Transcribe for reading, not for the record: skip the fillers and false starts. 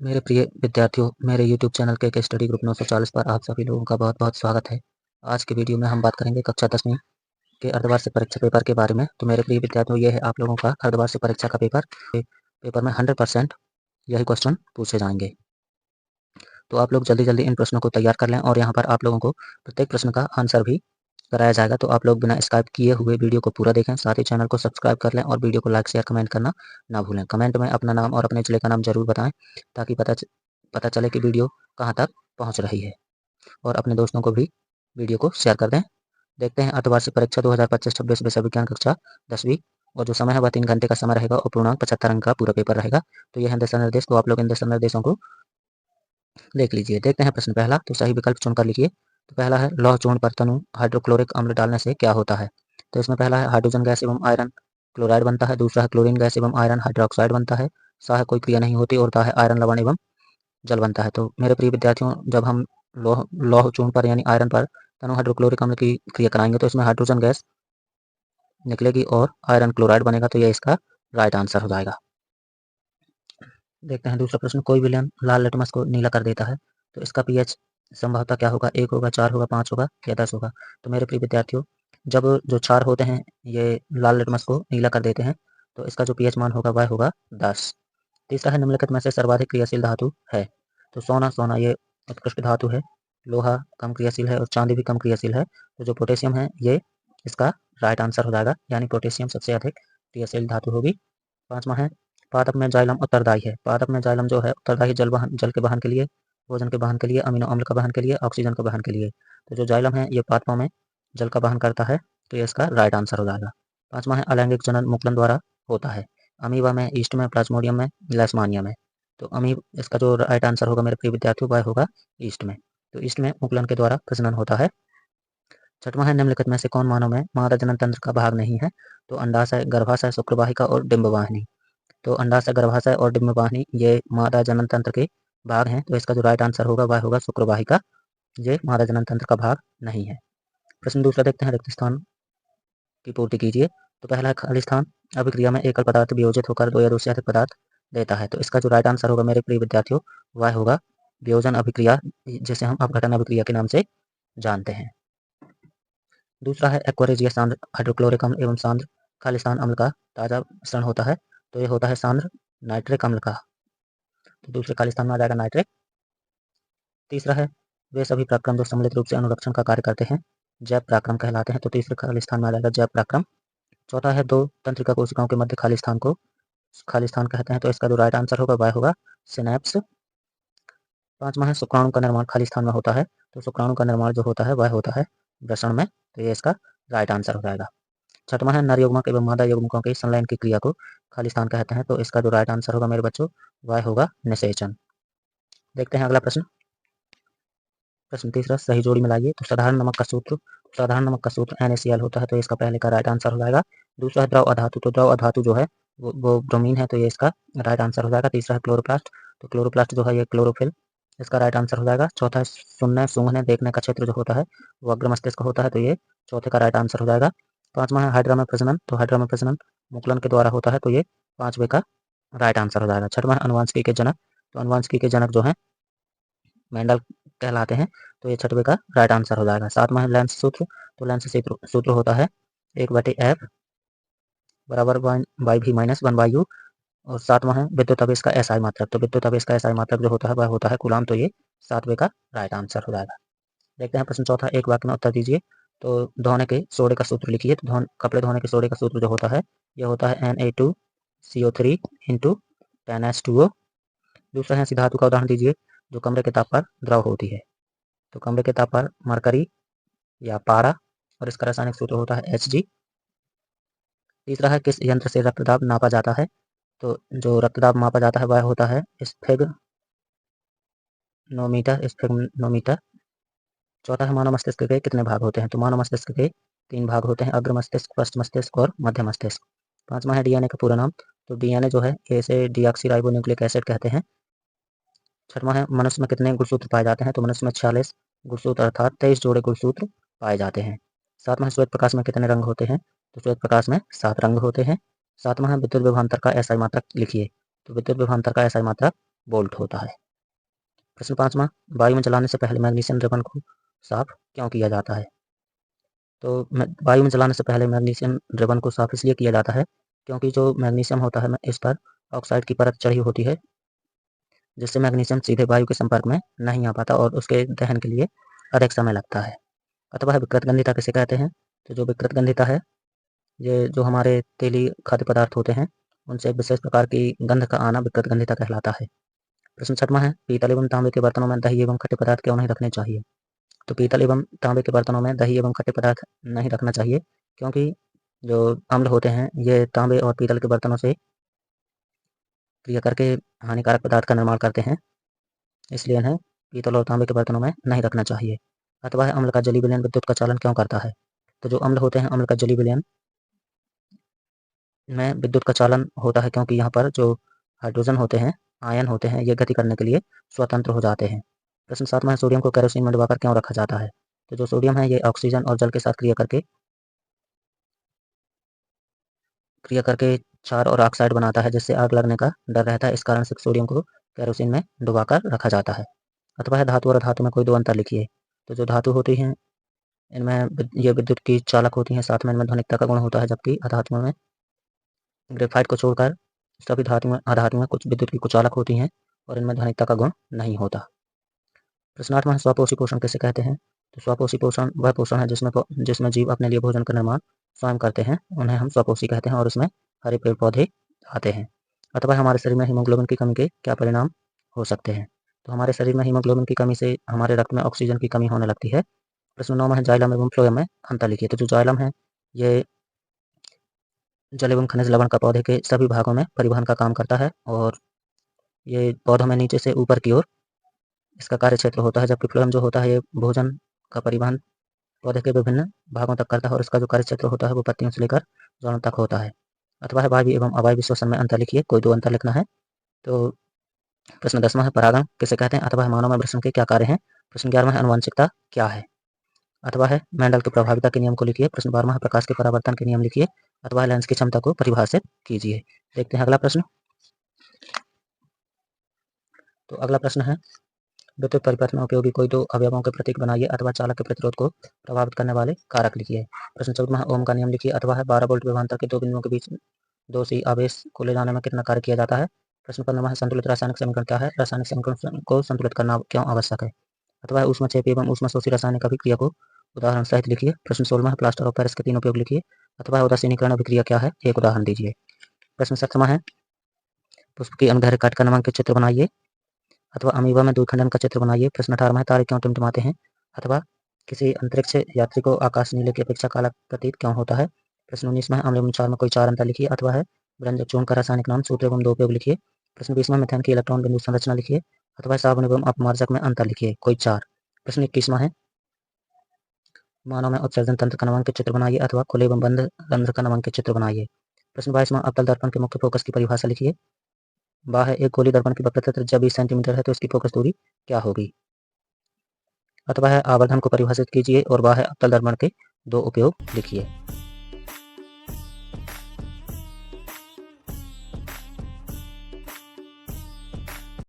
मेरे प्रिय विद्यार्थियों, मेरे YouTube चैनल के स्टडी ग्रुप 940 पर आप सभी लोगों का बहुत-बहुत स्वागत है। आज के वीडियो में हम बात करेंगे कक्षा 10वीं के अर्धवार्षिक परीक्षा पेपर के बारे में। तो मेरे प्रिय विद्यार्थियों, ये है आप लोगों का अर्धवार्षिक परीक्षा का पेपर। पेपर में 100% यही क्वेश्चन पूछे जाएंगे। तो आप लोग जल्दी-जल्दी इन प्रश्नों को तैयार कर लें और यहाँ पर आप लोगों को प्रत्येक प्रश्न का आंसर भी कराया जाएगा। तो आप लोग बिना स्किप किए हुए वीडियो को पूरा देखें, साथ ही चैनल को सब्सक्राइब कर लें और वीडियो को लाइक, शेयर, कमेंट करना ना भूलें। कमेंट में अपना नाम और अपने जिले का नाम जरूर बताएं, ताकि पता चले कि वीडियो कहाँ तक पहुँच रही है, और अपने दोस्तों को भी वीडियो को शेयर कर दें। देखते हैं अर्धवार्षिक परीक्षा 2025-26 विषय विज्ञान कक्षा 10वीं, और जो समय है वह 3 घंटे का समय रहेगा और पूर्णांक 75 अंक का पूरा पेपर रहेगा। तो यह है दिशा निर्देश। तो आप लोग इन दिशा निर्देशों को देख लीजिए। देखते हैं प्रश्न पहला। तो सही विकल्प चुनकर लिखिए। तो पहला है, लौह चूर्ण पर तनु हाइड्रोक्लोरिक अम्ल डालने से क्या होता है। तो इसमें पहला है, हाइड्रोजन गैस एवं आयरन क्लोराइड बनता है। दूसरा है, क्लोरीन गैस एवं आयरन हाइड्रोक्साइड बनता है। सा है, कोई क्रिया नहीं होती। और ता है, आयरन लवण एवं जल बनता है। तो मेरे प्रिय विद्यार्थियों, जब हम लौह लौह चूर्ण पर यानी आयरन पर तनु हाइड्रोक्लोरिक अम्ल की क्रिया कराएंगे तो इसमें हाइड्रोजन गैस निकलेगी और आयरन क्लोराइड बनेगा। तो यह इसका राइट आंसर हो जाएगा। देखते हैं दूसरा प्रश्न, कोई विलयन लाल लिटमस को नीला कर देता है। तो इसका पीएच संभवतः क्या होगा, 1 होगा, 4 होगा, 5 होगा या 10 होगा। तो मेरे प्रिय विद्यार्थियों, जब जो क्षार होते हैं ये लाल लिटमस को नीला कर देते हैं, तो इसका जो पीएच मान होगा वह होगा 10। तीसरा है, निम्नलिखित में से सर्वाधिक क्रियाशील धातु है। तो सोना ये उत्कृष्ट धातु है, लोहा कम क्रियाशील है और चांदी भी कम क्रियाशील है। तो जो पोटेशियम है ये इसका राइट आंसर हो जाएगा, यानी पोटेशियम सबसे अधिक क्रियाशील धातु होगी। पांचवा है, पादप में जाइलम उत्तरदायी है। पादप में जाइलम जो है उत्तरदायी जल के वहन के लिए, भोजन के वहन के लिए, अमीनो अम्ल का वहन के लिए, ऑक्सीजन का वहन के लिए। तो जो जाइलम है ये पादपों में जल का वहन करता है। तो ये इसका राइट आंसर हो जाएगा। पांचवा है, अलैंगिक जनन मुकुलन द्वारा होता है। अमीबा में, ईस्ट में, प्लाज्मोडियम में, लेशमानिया में। तो इसका जो राइट आंसर होगा मेरे प्रिय विद्यार्थियों वह होगा ईस्ट में। तो ईस्ट में मुकुलन के द्वारा प्रजनन होता है। छठवां है, निम्नलिखित में से कौन मानव में मादा जनन तंत्र का भाग नहीं है। तो अंडाशय, गर्भाशय, शुक्रवाहिका और डिंबवाहिनी। तो अंडाशय, गर्भाशय और डिंबवाहिनी ये मादा जनन तंत्र के भाग हैं। तो इसका जो राइट आंसर होगा वह होगा शुक्रवाहिका, ये मादा जनन तंत्र का भाग नहीं है। प्रश्न दूसरा देखते हैं, रिक्त स्थान की पूर्ति कीजिए। तो पहला है, खाली स्थान अभिक्रिया में एकल पदार्थ वियोजित होकर 2 या 2 से अधिक पदार्थ देता है। तो इसका जो राइट आंसर होगा मेरे प्रिय विद्यार्थियों वह होगा वियोजन अभिक्रिया, जिसे हम अपघटन अभिक्रिया के नाम से जानते हैं। दूसरा है, एक्वारेजिया सांद्र हाइड्रोक्लोरिक अम्ल एवं सांद्र खालिस्तान अम्ल का ताजा मिश्रण होता है। तो ये होता है सांद्र नाइट्रिक अम्ल का। तो दूसरे खालिस्तान में आ जाएगा नाइट्रिक। तीसरा है, वे सभी पराक्रम जो सम्मिलित रूप से अनुरक्षण का कार्य करते हैं जैव पराक्रम कहलाते हैं। तो तीसरे खालिस्तान में आ जाएगा जैव पराक्रम। चौथा है, 2 तंत्रिका कोशिकाओं के मध्य खालिस्तान को खालिस्तान कहते हैं। तो इसका जो राइट आंसर होगा वह होगा सिनेप्स। पांचवा है, शुक्राणु का निर्माण खालिस्तान में होता है। तो शुक्राणु का निर्माण जो होता है वह होता है वृषण में। तो ये इसका राइट आंसर हो जाएगा। छठवां है, नर युग्मक एवं मादा युग्मकों के संलयन की क्रिया को खालिस्तान कहते हैं। तो इसका जो राइट आंसर होगा मेरे बच्चों वह होगा निषेचन। देखते हैं अगला प्रश्न। प्रश्न तीसरा, सही जोड़ी मिलाइए। तो साधारण नमक का सूत्र NaCl होता है। तो इसका पहले का राइट आंसर हो जाएगा। दूसरा है, द्रव अधातु। तो द्रव अधातु जो है वो ब्रोमीन है। तो ये इसका राइट आंसर हो जाएगा। तीसरा है, क्लोरोप्लास्ट। तो क्लोरोप्लास्ट जो है ये क्लोरोफिल, इसका राइट आंसर हो जाएगा। चौथा है, सुनने सूंघने देखने का क्षेत्र जो होता है वो अग्र मस्तिष्क होता है। तो ये चौथे का राइट आंसर हो जाएगा। पांचवा है, हाइड्रा में प्रजनन। तो हाइड्रा में प्रजनन मुकुलन के द्वारा होता है। तो ये पांचवे का राइट आंसर हो जाएगा। छठवां है, अनुवांशिकी के जनक। तो अनुवांशिकी के जनक जो है मेंडल कहलाते हैं। तो ये छठवे का राइट आंसर हो जाएगा। सातवां है, लेंस सूत्र। तो लेंस सूत्र होता है 1/f बराबर बाई भी माइनस 1/u। और सातवां है, विद्युत आवेश का एसआई मात्रक। तो विद्युत आवेश का एसआई मात्रक जो होता है वह होता है कूलाम। तो ये सातवें का राइट आंसर हो जाएगा। देखते हैं प्रश्न चौथा, एक वाक्य में उत्तर दीजिए। तो धोने के सोडे का सूत्र लिखिए। तो कपड़े धोने के सोडे का सूत्र जो होता है यह होता है Na2CO3 इंटू 10H2O। दूसरा है, धातु का उदाहरण दीजिए जो कमरे के ताप पर द्रव होती है। तो कमरे के ताप पर मरकरी या पारा, और इसका रासायनिक सूत्र होता है Hg। तीसरा है, किस यंत्र से रक्तदाब नापा जाता है। तो जो रक्तदाब मापा जाता है वह होता है स्फेग्नोमीटर। चौथा है, मानव मस्तिष्क के कितने भाग होते हैं। तो मानव मस्तिष्क के 3 भाग होते हैं, अग्र मस्तिष्क, पश्च मस्तिष्क और मध्य मस्तिष्क। पांचवा है, DNA का पूरा नाम। तो DNA जो है इसे डीऑक्सीराइबोन्यूक्लिक एसिड कहते हैं। छठवां है, मनुष्य में कितने गुणसूत्र पाए जाते हैं। तो मनुष्य में 46 गुणसूत्र अर्थात 23 जोड़े गुणसूत्र पाए जाते हैं। सातवां है, श्वेत प्रकाश में कितने रंग होते हैं। तो श्वेत प्रकाश में 7 रंग होते हैं। सातवां है, विद्युत विभवांतर का एसआई मात्रक लिखिए। तो विद्युत विभवांतर का एसआई मात्रक वोल्ट होता है। प्रश्न 5वां, वायु में जलाने से पहले मैग्नीशियम रिबन को साफ क्यों किया जाता है? तो वायु में जलाने से पहले मैग्नीशियम रिबन को साफ इसलिए किया जाता है क्योंकि जो मैग्नीशियम होता है इस पर ऑक्साइड की परत चढ़ी होती है, जिससे मैग्नीशियम सीधे वायु के संपर्क में नहीं आ पाता और उसके दहन के लिए अधिक समय लगता है। अथवा विकृत गंधिता किसे कहते हैं? तो जो विकृत गंधिता है, ये जो हमारे तेली खाद्य पदार्थ होते हैं उनसे एक विशेष प्रकार की गंध का आना विकृत गंधिता कहलाता है। प्रश्न 6वां है, पीतल एवं तांबे के बर्तनों में दही एवं खट्टे पदार्थ क्यों नहीं रखने चाहिए? तो पीतल एवं तांबे के बर्तनों में दही एवं खट्टे पदार्थ नहीं रखना चाहिए क्योंकि जो अम्ल होते हैं ये तांबे और पीतल के बर्तनों से क्रिया करके हानिकारक पदार्थ का निर्माण करते हैं, इसलिए इन्हें पीतल और तांबे के बर्तनों में नहीं रखना चाहिए। अथवा अम्ल का जलीय विलयन विद्युत का चालन क्यों करता है? तो जो अम्ल होते हैं अम्ल का जलीय विलयन में विद्युत का चालन होता है क्योंकि यहाँ पर जो हाइड्रोजन होते हैं, आयन होते हैं, ये गति करने के लिए स्वतंत्र हो जाते हैं। प्रश्न 7वां है, सोडियम को केरोसिन में डुबाकर क्यों रखा जाता है? तो जो सोडियम है ये ऑक्सीजन और जल के साथ क्रिया करके क्षार और ऑक्साइड बनाता है, जिससे आग लगने का डर रहता है। इस कारण से सोडियम को केरोसिन में डुबाकर रखा जाता है। अथवा है, धातु और धातु में कोई दो अंतर लिखिए। तो जो धातु होती हैं इनमें ये विद्युत की चालक होती हैं, साथ में इनमें ध्वनिकता का गुण होता है, जबकि अधातुओं में ग्रेफाइट को छोड़कर सभी अधातुएं कुछ विद्युत की कुचालक होती हैं और इनमें ध्वनिकता का गुण नहीं होता। प्रश्न 8वां, स्वपोषी पोषण किसे कहते हैं? तो स्वपोषी पोषण वह पोषण है जिसमें जीव अपने लिए भोजन का निर्माण स्वयं करते हैं, उन्हें हम स्वपोषी कहते हैं और उसमें हरे पेड़ पौधे आते हैं। अथवा हमारे शरीर में हीमोग्लोबिन की कमी के क्या परिणाम हो सकते हैं? तो हमारे शरीर में हीमोग्लोबिन की कमी से हमारे रक्त में ऑक्सीजन की कमी होने लगती है। प्रश्न 9वां है, जाइलम एवं फ्लोएम में अंतर लिखिए। तो जो जाइलम है ये जल एवं खनिज लवण का पौधे के सभी भागों में परिवहन का काम करता है और ये पौधों में नीचे से ऊपर की ओर इसका कार्य क्षेत्र होता है, जबकि फ्लोएम जो होता है ये भोजन का परिवहन पौधे के विभिन्न भागों तक करता है और इसका जो कार्य क्षेत्र होता है वो पत्तियों से लेकर जड़ों तक होता है। अथवा है, वायवीय एवं अवायवीय श्वसन में अंतर लिखिए। कोई दो अंतर लिखना है। तो प्रश्न 10वां है, परागण किसे कहते हैं? अथवा है, मानव में वृषण के क्या कार्य हैं? प्रश्न 11वां है, आनुवंशिकता क्या है? अथवा है, मेंडल के प्रभाविता के नियम को लिखिए। प्रश्न 12वां है, प्रकाश के परावर्तन के नियम लिखिए। अथवा है, लेंस की क्षमता को परिभाषित कीजिए। देखते हैं अगला प्रश्न। तो अगला प्रश्न है, विद्युत परिपथ में उपयोगी कोई दो अवयवों के प्रतीक बनाइए अथवा चालक के प्रतिरोध को प्रभावित करने वाले कारक लिखिए। प्रश्न 14वां है, ओम का नियम लिखिए। अथवा है, 12 वोल्ट विभवांतर के दो बिंदुओं के बीच 2 सी आवेश को ले जाने में कितना कार्य किया जाता है? प्रश्न 15वां है, संतुलित रासायनिक समीकरण क्या है? रासायनिक समीकरण को संतुलित करना क्यों आवश्यक है? अथवा है, ऊष्माक्षेपी एवं ऊष्माशोषी रासायनिक अभिक्रिया को उदाहरण सहित लिखिए। प्रश्न 16वां है, प्लास्टर ऑफ पेरिस के 3 उपयोग लिखिए। अथवा है, उदासीनीकरण अभिक्रिया क्या है? एक उदाहरण दीजिए। प्रश्न 17वां है, पुष्प की अनुदैर्घ्य काट का नमन के चित्र बनाइए। अथवा अमीबा में द्विखंडन का चित्र बनाइए। प्रश्न 18वां है, तारे क्यों टिमटिमाते हैं? अथवा किसी अंतरिक्ष यात्री को आकाश नीले की अपेक्षा काला प्रतीत क्यों होता है? प्रश्न 19वां है, अम्ल एवं क्षार में कोई 4 अंतर लिखिए। अथवा है, व्यंजक चूर्ण का रासायनिक नाम, सूत्र एवं 2 उपयोग लिखिए। प्रश्न 20वां, मिथेन की इलेक्ट्रॉन बिंदु संरचना लिखिए। अथवा साबुन एवं अपमार्जक में अंतर लिखिए। कोई 4। प्रश्न 21वां है, मानव में उत्सर्जन तंत्र का नमन के चित्र बनाइए अथवा खुले एवं बंद रंध्र का नमन के चित्र बनाइए। प्रश्न 22वां, अवतल दर्पण के मुख्य फोकस की परिभाषा लिखिए। बाह्य एक गोली दर्पण की वक्रता त्रिज्या 20 सेंटीमीटर है तो इसकी फोकस दूरी क्या होगी? अथवा है, आवर्धन को परिभाषित कीजिए और बाह्य अवतल दर्पण के 2 उपयोग लिखिए।